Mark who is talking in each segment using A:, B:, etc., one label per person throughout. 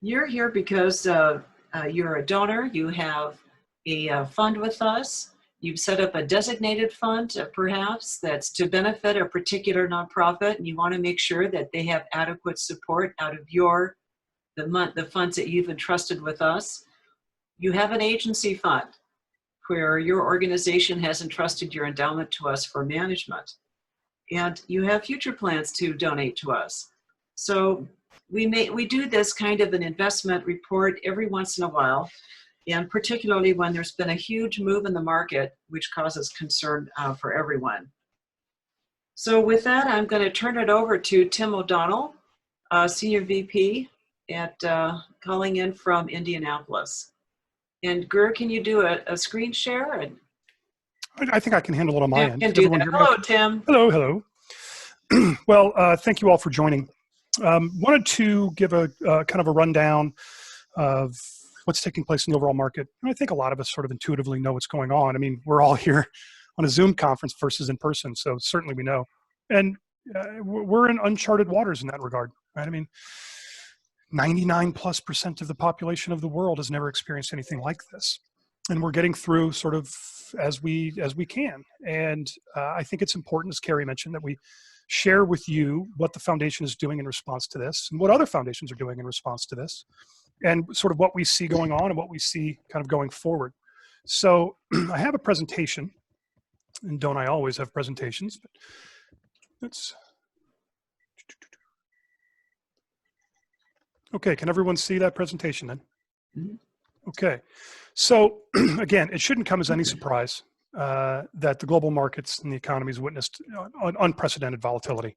A: You're here because you're a donor. You have a fund with us. You've set up a designated fund, perhaps, that's to benefit a particular nonprofit, and you want to make sure that they have adequate support out of the funds that you've entrusted with us. You have an agency fund where your organization has entrusted your endowment to us for management, and you have future plans to donate to us. So we do this kind of an investment report every once in a while, and particularly when there's been a huge move in the market, which causes concern for everyone. So with that, I'm going to turn it over to Tim O'Donnell, Senior VP at calling in from Indianapolis. And Gur, can you do a screen share? And
B: I think I can handle it on my end.
A: Can do that. Hello, Tim.
B: Hello, hello. Well, thank you all for joining. Wanted to give a kind of a rundown of what's taking place in the overall market. And I think a lot of us sort of intuitively know what's going on. I mean, we're all here on a Zoom conference versus in person, so certainly we know. And we're in uncharted waters in that regard, right? I mean, 99+% of the population of the world has never experienced anything like this. And we're getting through sort of as we can. And I think it's important, as Carrie mentioned, that we share with you what the foundation is doing in response to this and what other foundations are doing in response to this, and sort of what we see going on and what we see kind of going forward. So I have a presentation, and don't I always have presentations, but let's, okay, can everyone see that presentation then? Mm-hmm. Okay, so again, it shouldn't come as any surprise that the global markets and the economies witnessed unprecedented volatility.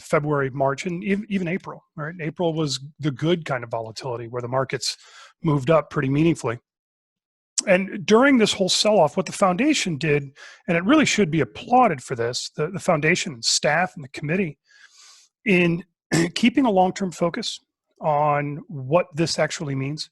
B: February, March, and even April, right? April was the good kind of volatility where the markets moved up pretty meaningfully. And during this whole sell-off, what the foundation did, and it really should be applauded for this, the foundation and staff and the committee, in keeping a long-term focus on what this actually means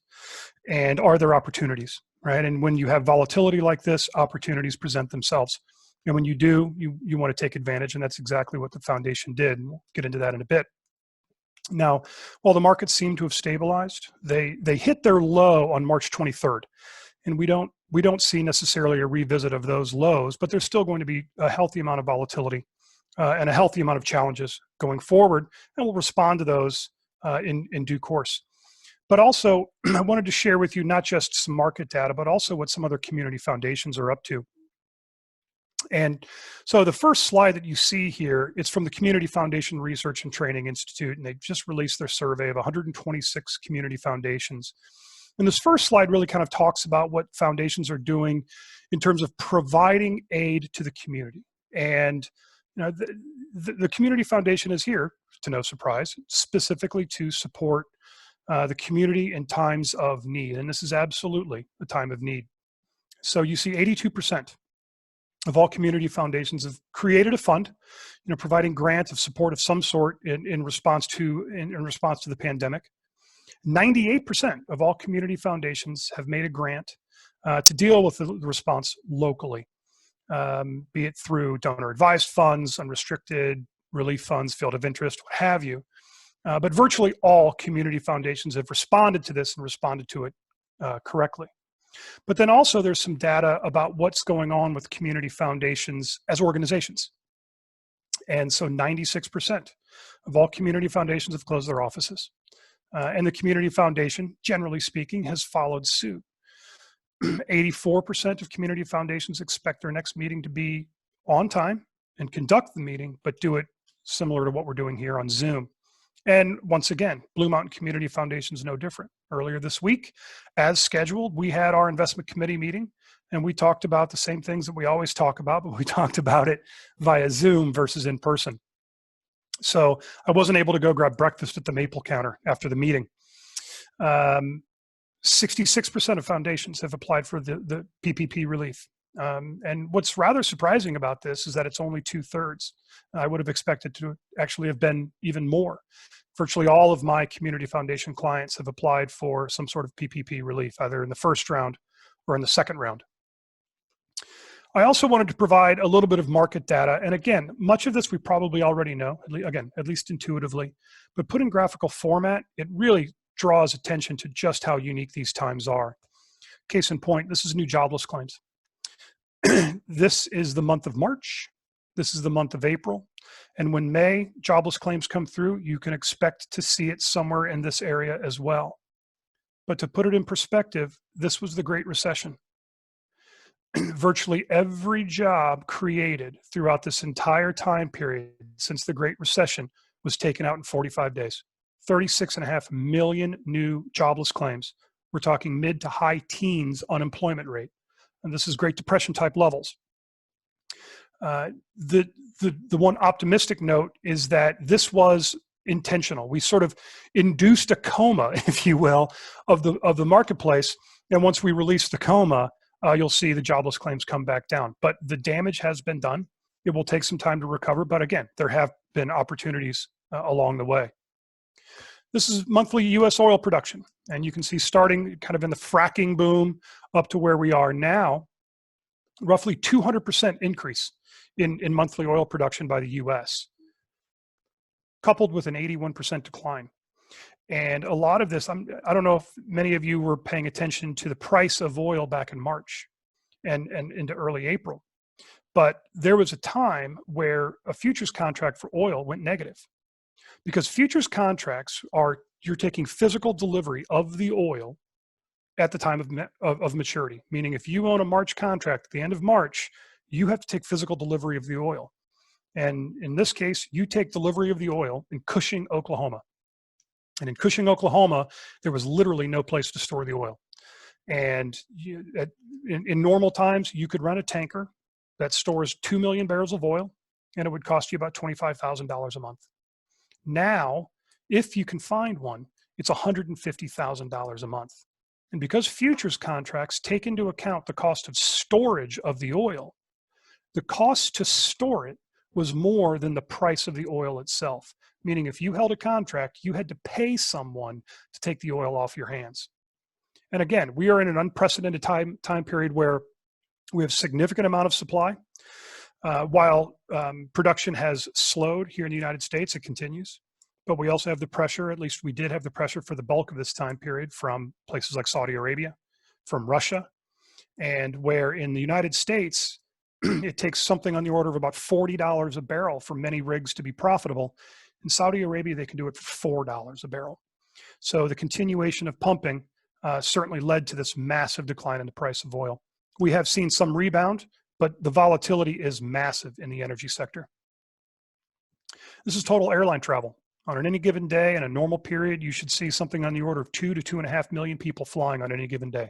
B: and are there opportunities, right? And when you have volatility like this, opportunities present themselves. And when you do, you want to take advantage, and that's exactly what the foundation did. And we'll get into that in a bit. Now, while the markets seem to have stabilized, they hit their low on March 23rd. And we don't see necessarily a revisit of those lows, but there's still going to be a healthy amount of volatility and a healthy amount of challenges going forward, and we'll respond to those in due course. But also, I wanted to share with you not just some market data, but also what some other community foundations are up to. And so the first slide that you see here, it's from the Community Foundation Research and Training Institute, and they've just released their survey of 126 community foundations. And this first slide really kind of talks about what foundations are doing in terms of providing aid to the community. And you know, the Community Foundation is here, to no surprise, specifically to support the community in times of need. And this is absolutely a time of need. So you see 82% of all community foundations have created a fund, you know, providing grants of support of some sort in response to the pandemic. 98% of all community foundations have made a grant to deal with the response locally, be it through donor advised funds, unrestricted relief funds, field of interest, what have you. But virtually all community foundations have responded to this and responded to it correctly. But then also there's some data about what's going on with community foundations as organizations. And so 96% of all community foundations have closed their offices. And the community foundation, generally speaking, has followed suit. 84% of community foundations expect their next meeting to be on time and conduct the meeting, but do it similar to what we're doing here on Zoom. And once again, Blue Mountain Community Foundation is no different. Earlier this week, as scheduled, we had our investment committee meeting, and we talked about the same things that we always talk about, but we talked about it via Zoom versus in person. So I wasn't able to go grab breakfast at the Maple counter after the meeting. 66% of foundations have applied for the PPP relief. And what's rather surprising about this is that it's only 2/3. I would have expected to actually have been even more. Virtually all of my community foundation clients have applied for some sort of PPP relief, either in the first round or in the second round. I also wanted to provide a little bit of market data. And again, much of this we probably already know, at least intuitively, but put in graphical format, it really draws attention to just how unique these times are. Case in point, this is new jobless claims. This is the month of March. This is the month of April. And when May jobless claims come through, you can expect to see it somewhere in this area as well. But to put it in perspective, this was the Great Recession. Virtually every job created throughout this entire time period since the Great Recession was taken out in 45 days. 36.5 million new jobless claims. We're talking mid to high teens unemployment rate. And this is Great Depression type levels. The one optimistic note is that this was intentional. We sort of induced a coma, if you will, of the marketplace. And once we release the coma, you'll see the jobless claims come back down. But the damage has been done. It will take some time to recover. But again, there have been opportunities along the way. This is monthly U.S. oil production. And you can see starting kind of in the fracking boom up to where we are now, roughly 200% increase in monthly oil production by the U.S., coupled with an 81% decline. And a lot of this, I don't know if many of you were paying attention to the price of oil back in March and into early April, but there was a time where a futures contract for oil went negative, because futures contracts are, you're taking physical delivery of the oil at the time of maturity, meaning if you own a March contract at the end of March, you have to take physical delivery of the oil. And in this case, you take delivery of the oil in Cushing, Oklahoma. And in Cushing, Oklahoma, there was literally no place to store the oil. And in normal times, you could run a tanker that stores 2 million barrels of oil, and it would cost you about $25,000 a month. Now, if you can find one, it's $150,000 a month. And because futures contracts take into account the cost of storage of the oil, the cost to store it was more than the price of the oil itself. Meaning if you held a contract, you had to pay someone to take the oil off your hands. And again, we are in an unprecedented time period where we have significant amount of supply. While production has slowed here in the United States, it continues. But we also have the pressure, at least we did have the pressure for the bulk of this time period, from places like Saudi Arabia, from Russia, and where in the United States, it takes something on the order of about $40 a barrel for many rigs to be profitable. In Saudi Arabia, they can do it for $4 a barrel. So the continuation of pumping certainly led to this massive decline in the price of oil. We have seen some rebound, but the volatility is massive in the energy sector. This is total airline travel. On any given day in a normal period, you should see something on the order of 2 to 2.5 million people flying on any given day.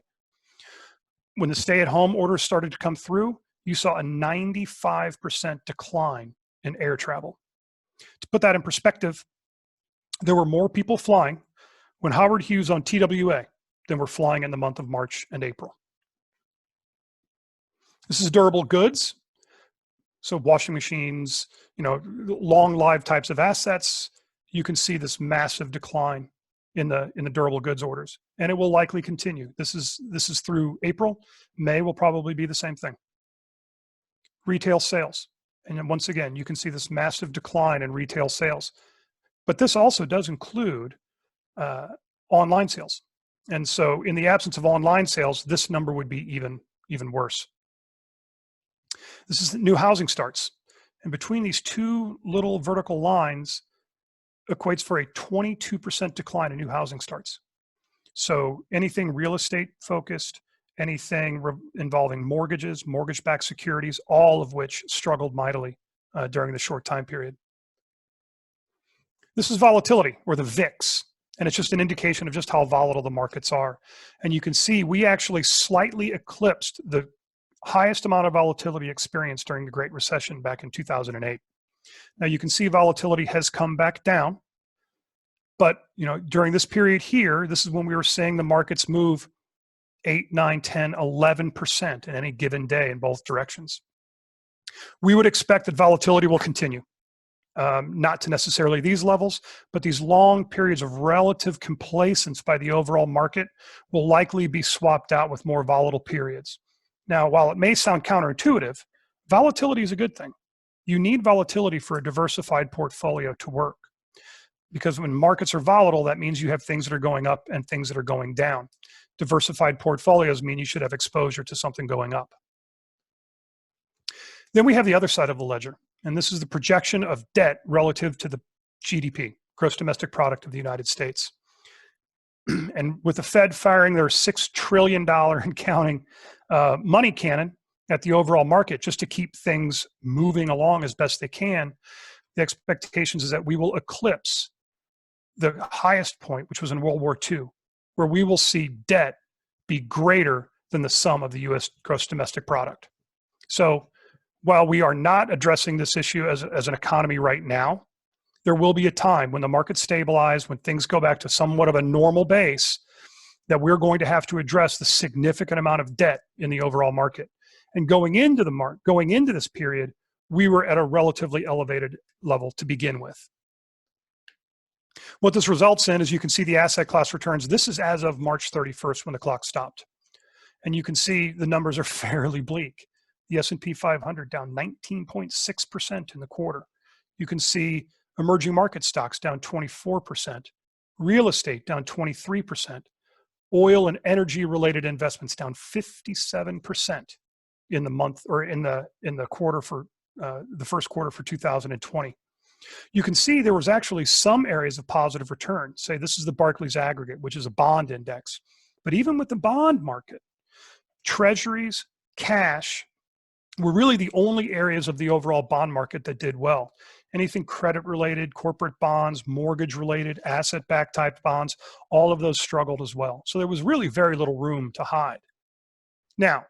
B: When the stay-at-home orders started to come through, you saw a 95% decline in air travel. To put that in perspective, there were more people flying when Howard Hughes on TWA than were flying in the month of March and April. This is durable goods. So washing machines, long lived types of assets. You can see this massive decline in the durable goods orders, and it will likely continue. This is through April. May will probably be the same thing. Retail sales. And then once again, you can see this massive decline in retail sales. But this also does include online sales. And so in the absence of online sales, this number would be even worse. This is new housing starts. And between these two little vertical lines equates for a 22% decline in new housing starts. So anything real estate focused, anything involving mortgages, mortgage-backed securities, all of which struggled mightily during the short time period. This is volatility, or the VIX, and it's just an indication of just how volatile the markets are. And you can see we actually slightly eclipsed the highest amount of volatility experienced during the Great Recession back in 2008. Now you can see volatility has come back down, but during this period here, this is when we were seeing the markets move 8, 9, 10, 11% in any given day in both directions. We would expect that volatility will continue, not to necessarily these levels, but these long periods of relative complacence by the overall market will likely be swapped out with more volatile periods. Now, while it may sound counterintuitive, volatility is a good thing. You need volatility for a diversified portfolio to work. because when markets are volatile, that means you have things that are going up and things that are going down. Diversified portfolios mean you should have exposure to something going up. Then we have the other side of the ledger, and this is the projection of debt relative to the GDP, gross domestic product of the United States. And with the Fed firing their $6 trillion and counting money cannon at the overall market just to keep things moving along as best they can, the expectations is that we will eclipse the highest point, which was in World War II, where we will see debt be greater than the sum of the US gross domestic product. So while we are not addressing this issue as an economy right now, there will be a time when the market stabilizes, when things go back to somewhat of a normal base, that we're going to have to address the significant amount of debt in the overall market. And going into this period, we were at a relatively elevated level to begin with. What this results in is you can see the asset class returns. This is as of March 31st when the clock stopped. And you can see the numbers are fairly bleak. The S&P 500 down 19.6% in the quarter. You can see emerging market stocks down 24%, real estate down 23%, oil and energy related investments down 57% in the month, or in the quarter for the first quarter for 2020. You can see there was actually some areas of positive return. Say this is the Barclays aggregate, which is a bond index. But even with the bond market, treasuries, cash were really the only areas of the overall bond market that did well. Anything credit related, corporate bonds, mortgage related, asset backed type bonds, all of those struggled as well. So there was really very little room to hide. Now,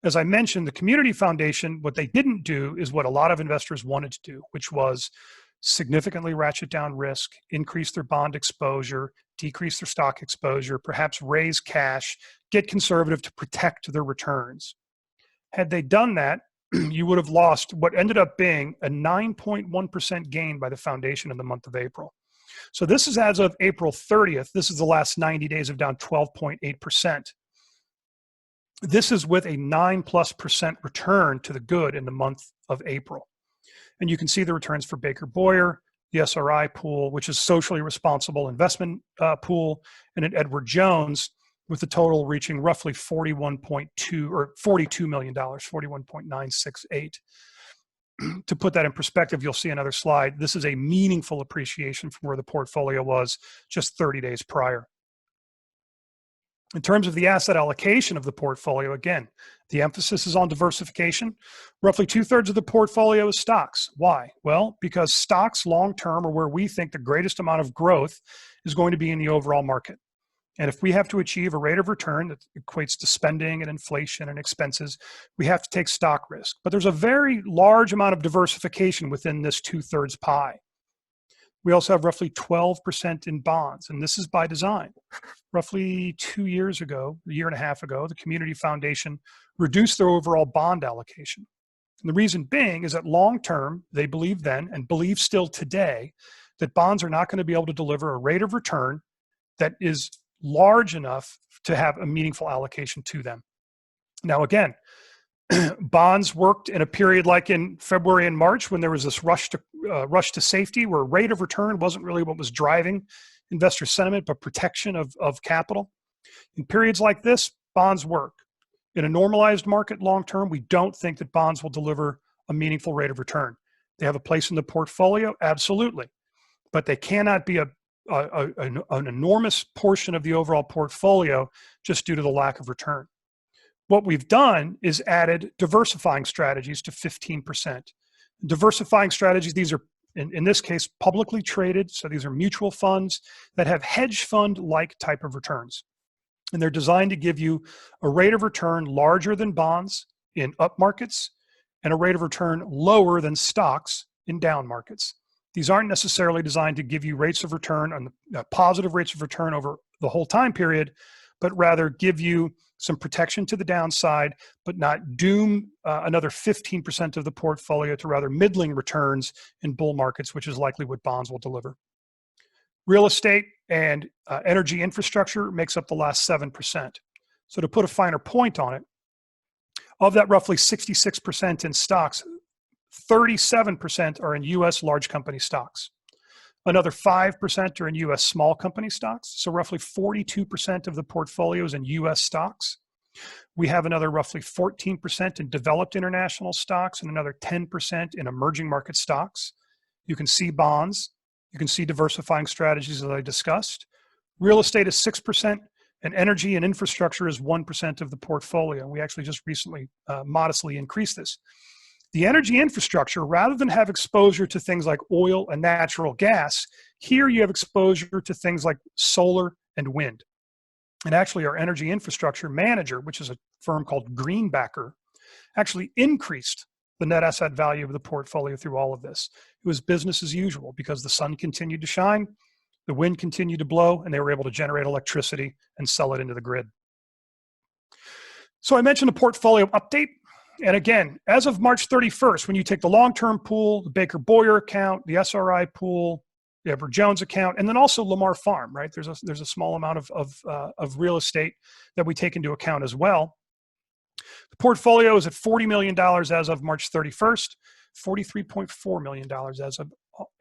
B: as I mentioned, the Community Foundation, what they didn't do is what a lot of investors wanted to do, which was significantly ratchet down risk, increase their bond exposure, decrease their stock exposure, perhaps raise cash, get conservative to protect their returns. Had they done that, you would have lost what ended up being a 9.1% gain by the foundation in the month of April. So this is as of April 30th. This is the last 90 days of down 12.8%. This is with a 9+% return to the good in the month of April. And you can see the returns for Baker Boyer, the SRI pool, which is socially responsible investment pool, and at Edward Jones, with the total reaching roughly $41.2 or $42 million, 41.968. To put that in perspective, you'll see another slide. This is a meaningful appreciation from where the portfolio was just 30 days prior. In terms of the asset allocation of the portfolio, again, the emphasis is on diversification. Roughly 2/3 of the portfolio is stocks. Why? Well, because stocks long-term are where we think the greatest amount of growth is going to be in the overall market. And if we have to achieve a rate of return that equates to spending and inflation and expenses, we have to take stock risk. But there's a very large amount of diversification within this 2/3 pie. We also have roughly 12% in bonds, and this is by design. Roughly 2 years ago, a year and a half ago, the Community Foundation reduced their overall bond allocation. And the reason being is that long-term, they believed then and believe still today that bonds are not going to be able to deliver a rate of return that is large enough to have a meaningful allocation to them. Now, again, bonds worked in a period like in February and March when there was this rush to safety, where rate of return wasn't really what was driving investor sentiment, but protection of capital. In periods like this, bonds work. In a normalized market long-term, we don't think that bonds will deliver a meaningful rate of return. They have a place in the portfolio, absolutely, but they cannot be an enormous portion of the overall portfolio just due to the lack of return. What we've done is added diversifying strategies to 15%. Diversifying strategies, these are, in this case, publicly traded. So these are mutual funds that have hedge fund-like type of returns. And they're designed to give you a rate of return larger than bonds in up markets and a rate of return lower than stocks in down markets. These aren't necessarily designed to give you rates of return on the positive rates of return over the whole time period, but rather give you some protection to the downside, but not doom another 15% of the portfolio to rather middling returns in bull markets, which is likely what bonds will deliver. Real estate and energy infrastructure makes up the last 7%. So to put a finer point on it, of that roughly 66% in stocks, 37% are in US large company stocks. Another 5% are in US small company stocks. So roughly 42% of the portfolio is in US stocks. We have another roughly 14% in developed international stocks and another 10% in emerging market stocks. You can see bonds. You can see diversifying strategies that I discussed. Real estate is 6%, and energy and infrastructure is 1% of the portfolio. We actually just recently modestly increased this. The energy infrastructure, rather than have exposure to things like oil and natural gas, here you have exposure to things like solar and wind. And actually our energy infrastructure manager, which is a firm called Greenbacker, actually increased the net asset value of the portfolio through all of this. It was business as usual because the sun continued to shine, the wind continued to blow, and they were able to generate electricity and sell it into the grid. So I mentioned a portfolio update. And again, as of March 31st, when you take the long-term pool, the Baker Boyer account, the SRI pool, the Edward Jones account, and then also Lamar Farm, right? There's a small amount of real estate that we take into account as well. The portfolio is at $40 million as of March 31st, $43.4 million as of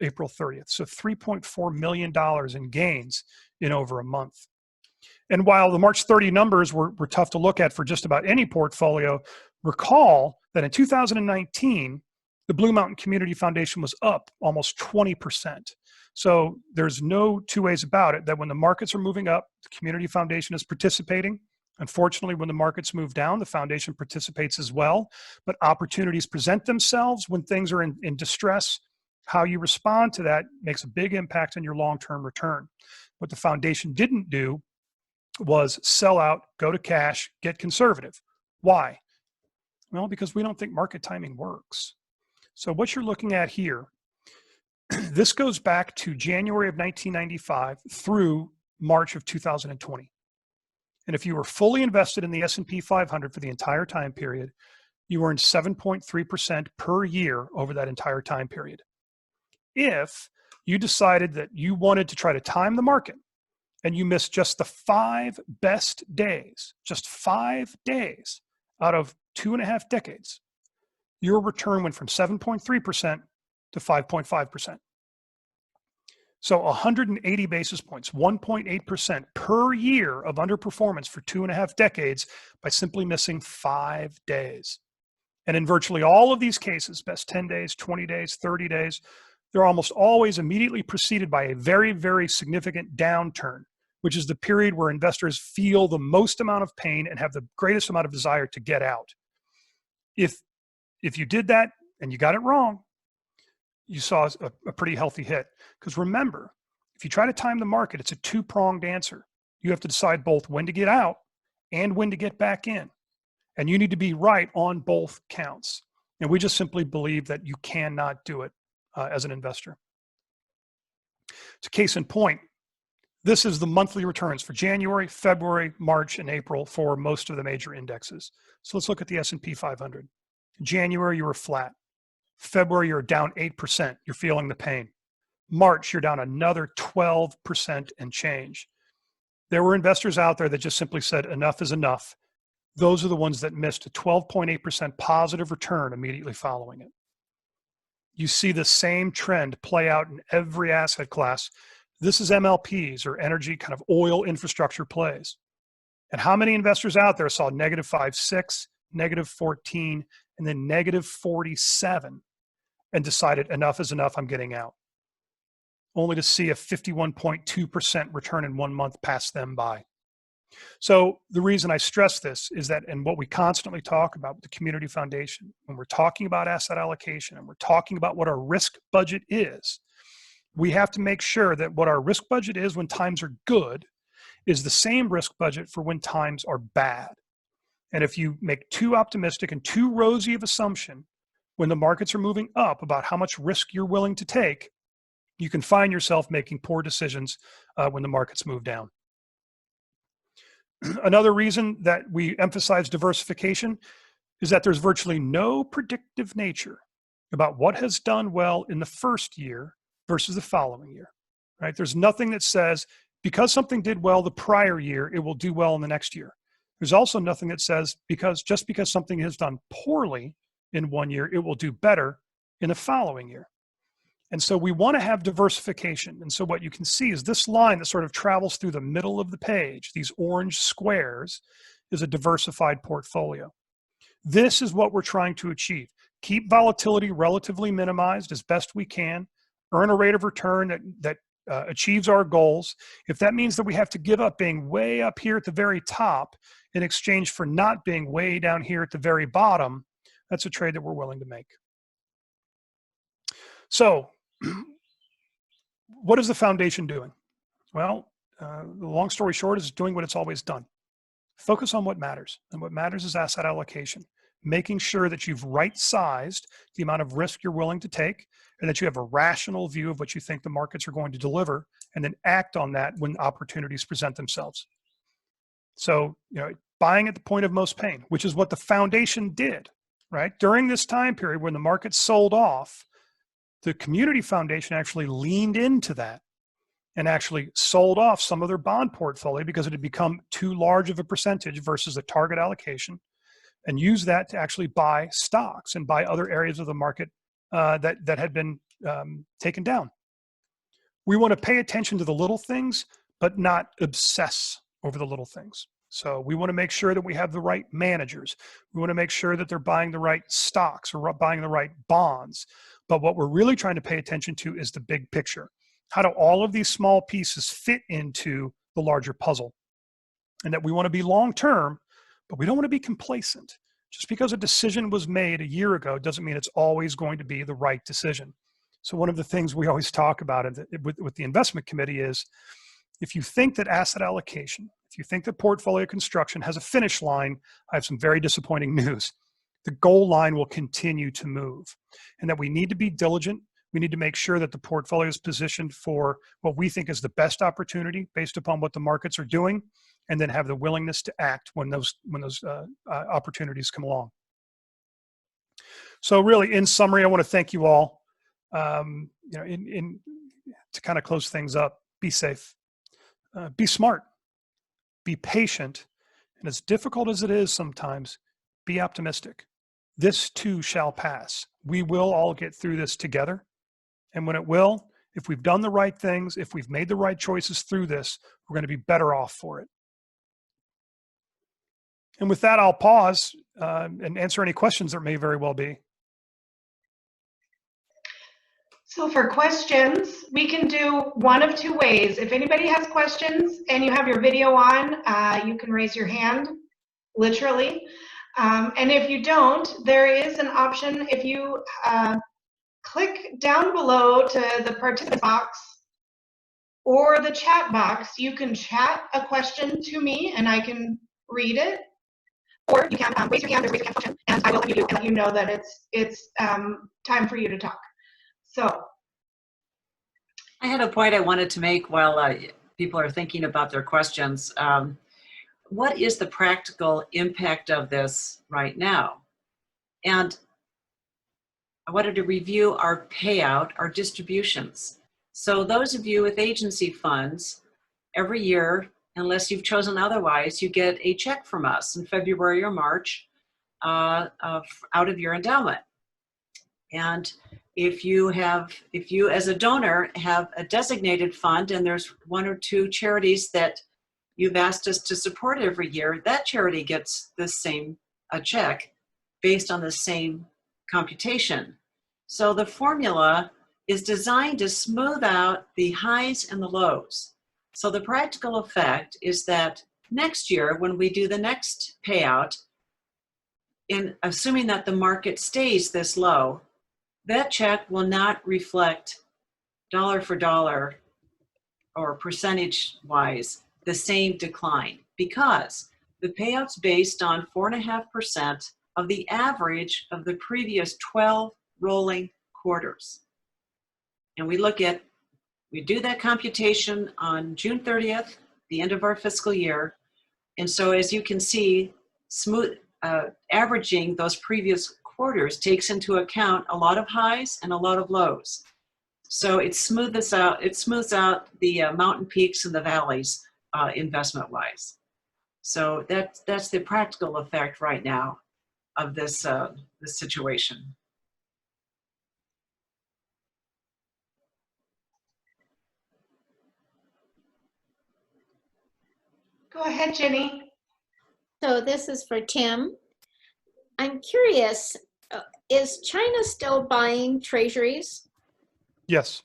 B: April 30th. So $3.4 million in gains in over a month. And while the March 30 numbers were tough to look at for just about any portfolio, recall that in 2019, the Blue Mountain Community Foundation was up almost 20%. So there's no two ways about it that when the markets are moving up, the Community Foundation is participating. Unfortunately, when the markets move down, the foundation participates as well. But opportunities present themselves when things are in distress. How you respond to that makes a big impact on your long-term return. What the foundation didn't do was sell out, go to cash, get conservative. Why? Well, because we don't think market timing works. So what you're looking at here, this goes back to January of 1995 through March of 2020. And if you were fully invested in the S&P 500 for the entire time period, you earned 7.3% per year over that entire time period. If you decided that you wanted to try to time the market and you missed just the 5 best days, just 5 days out of 2.5 decades, your return went from 7.3% to 5.5%. So 180 basis points, 1.8% per year of underperformance for 2.5 decades by simply missing 5 days. And in virtually all of these cases, best 10 days, 20 days, 30 days, they're almost always immediately preceded by a very, very significant downturn, which is the period where investors feel the most amount of pain and have the greatest amount of desire to get out. If you did that and you got it wrong, you saw a pretty healthy hit. Because remember, if you try to time the market, it's a two-pronged answer. You have to decide both when to get out and when to get back in. And you need to be right on both counts. And we just simply believe that you cannot do it as an investor. So case in point, this is the monthly returns for January, February, March, and April for most of the major indexes. So let's look at the S&P 500. In January, you were flat. February, you're down 8%. You're feeling the pain. March, you're down another 12% and change. There were investors out there that just simply said, enough is enough. Those are the ones that missed a 12.8% positive return immediately following it. You see the same trend play out in every asset class. This is MLPs, or energy kind of oil infrastructure plays. And how many investors out there saw negative 5.6, negative 14, and then negative 47 and decided enough is enough, I'm getting out, only to see a 51.2% return in 1 month pass them by. So the reason I stress this is that, and what we constantly talk about with the Community Foundation, when we're talking about asset allocation and we're talking about what our risk budget is, we have to make sure that what our risk budget is when times are good is the same risk budget for when times are bad. And if you make too optimistic and too rosy of assumption when the markets are moving up about how much risk you're willing to take, you can find yourself making poor decisions when the markets move down. Another reason that we emphasize diversification is that there's virtually no predictive nature about what has done well in the first year versus the following year, right? There's nothing that says because something did well the prior year, it will do well in the next year. There's also nothing that says just because something has done poorly in 1 year, it will do better in the following year. And so we want to have diversification. And so what you can see is this line that sort of travels through the middle of the page, these orange squares, is a diversified portfolio. This is what we're trying to achieve. Keep volatility relatively minimized as best we can, earn a rate of return that achieves our goals. If that means that we have to give up being way up here at the very top in exchange for not being way down here at the very bottom, that's a trade that we're willing to make. So what is the foundation doing? Well, the long story short is doing what it's always done. Focus on what matters. And what matters is asset allocation, making sure that you've right-sized the amount of risk you're willing to take and that you have a rational view of what you think the markets are going to deliver, and then act on that when opportunities present themselves. So, buying at the point of most pain, which is what the foundation did, right? During this time period when the market sold off, the community foundation actually leaned into that and actually sold off some of their bond portfolio because it had become too large of a percentage versus the target allocation, and used that to actually buy stocks and buy other areas of the market that had been taken down. We want to pay attention to the little things, but not obsess over the little things. So we want to make sure that we have the right managers. We want to make sure that they're buying the right stocks or buying the right bonds. But what we're really trying to pay attention to is the big picture. How do all of these small pieces fit into the larger puzzle? And that we want to be long-term, but we don't want to be complacent. Just because a decision was made a year ago doesn't mean it's always going to be the right decision. So one of the things we always talk about with the investment committee is, if you think that asset allocation, if you think that portfolio construction has a finish line, I have some very disappointing news. The goal line will continue to move, and that we need to be diligent. We need to make sure that the portfolio is positioned for what we think is the best opportunity based upon what the markets are doing, and then have the willingness to act when those opportunities come along. So really, in summary, I want to thank you all. To kind of close things up, be safe, be smart, be patient, and as difficult as it is sometimes, be optimistic. This too shall pass. We will all get through this together. And when it will, if we've done the right things, if we've made the right choices through this, we're going to be better off for it. And with that, I'll pause and answer any questions there may very well be.
C: So for questions, we can do one of two ways. If anybody has questions and you have your video on, you can raise your hand, literally. And if you don't, there is an option. If you click down below to the participant box or the chat box, you can chat a question to me and I can read it. Or you can raise your hand, there's a raise your hand function, and I will unmute you and let you know that it's time for you to talk. So
A: I had a point I wanted to make while people are thinking about their questions. What is the practical impact of this right now? And I wanted to review our payout, our distributions. So those of you with agency funds, every year, unless you've chosen otherwise, you get a check from us in February or March out of your endowment. And if you as a donor have a designated fund and there's one or two charities that you've asked us to support every year, that charity gets the same check based on the same computation. So the formula is designed to smooth out the highs and the lows. So the practical effect is that next year, when we do the next payout, in assuming that the market stays this low, that check will not reflect dollar for dollar or percentage-wise the same decline, because the payout's based on 4.5% of the average of the previous 12 rolling quarters. And we do that computation on June 30th, the end of our fiscal year. And so as you can see, averaging those previous quarters takes into account a lot of highs and a lot of lows. So it smooths out the mountain peaks and the valleys investment-wise. So that's the practical effect right now of this situation.
C: Go ahead, Jenny.
D: So this is for Tim. I'm curious, is China still buying treasuries?
B: Yes.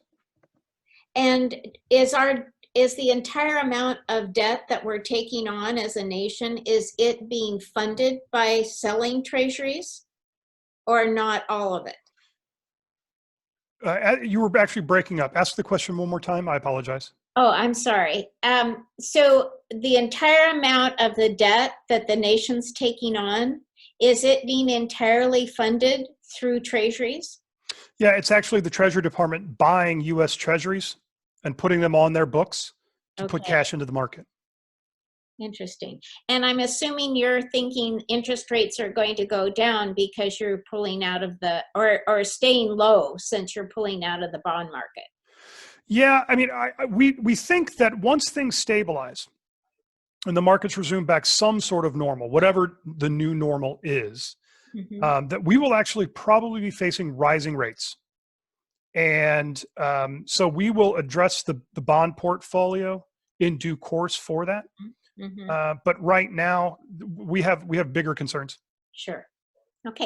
D: And is the entire amount of debt that we're taking on as a nation, is it being funded by selling treasuries or not all of it?
B: You were actually breaking up. Ask the question one more time. I apologize.
D: Oh, I'm sorry. So the entire amount of the debt that the nation's taking on, is it being entirely funded through treasuries?
B: Yeah, it's actually the Treasury Department buying U.S. treasuries and putting them on their books to put
D: Okay.
B: cash into the market.
D: Interesting. And I'm assuming you're thinking interest rates are going to go down because you're pulling out of the, or staying low since you're pulling out of the bond market.
B: Yeah, I mean, we think that once things stabilize and the markets resume back some sort of normal, whatever the new normal is, that we will actually probably be facing rising rates. And so we will address the bond portfolio in due course for that. But right now, we have bigger concerns.
D: Sure. Okay.